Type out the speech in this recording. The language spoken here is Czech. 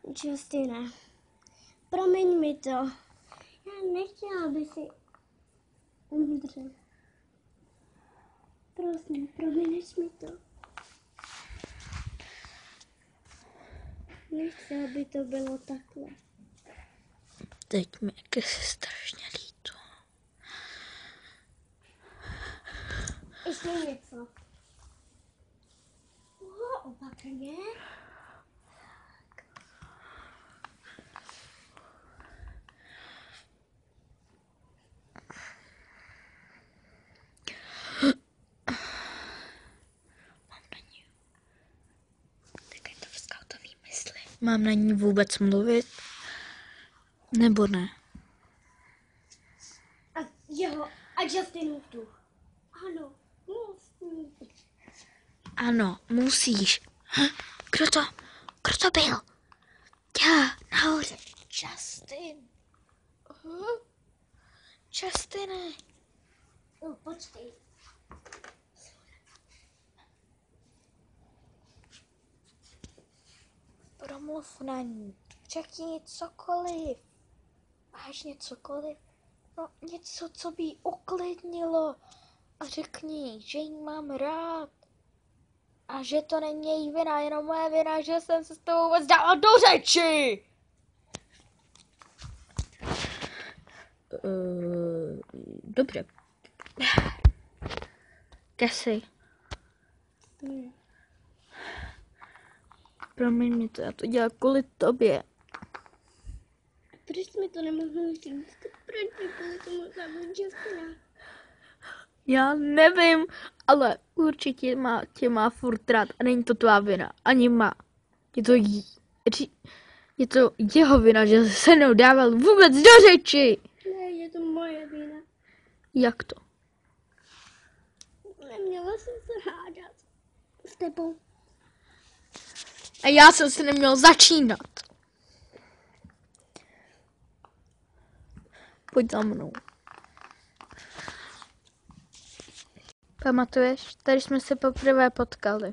Justina, promiň mi to. Já nechtěla, aby si umřel. Prosím, promineš mi to. Nechci, aby to bylo takhle. Teď mi je strašně líto. Ještě něco. Opatrně. Mám na ní vůbec mluvit? Nebo ne? A jeho, a Justinův duch. Ano, musíš. Ano, musíš. Kdo to byl? Já, nahoře. Justin. Justine. Počkej. Promluv na ní. Řekni cokoliv. Vážně cokoliv. No něco, co by jí uklidnilo. A řekni, že jí mám rád. A že to není její vina, jenom moje vina, že jsem se s tebou vůbec dala do řeči. Dobře. Cassie. Promiň mi to, já to dělám kvůli tobě. Proč jsi mi to nemohl říct? Proč mi kvůli tomu zabít Justina? Já nevím, ale určitě tě má furt rád a není to tvá vina, ani má. Je to jeho vina, že se mnou dával vůbec do řeči. Ne, je to moje vina. Jak to? Neměla jsem se hádat s tebou. A já jsem se neměl začínat. Pojď za mnou. Pamatuješ? Tady jsme se poprvé potkali.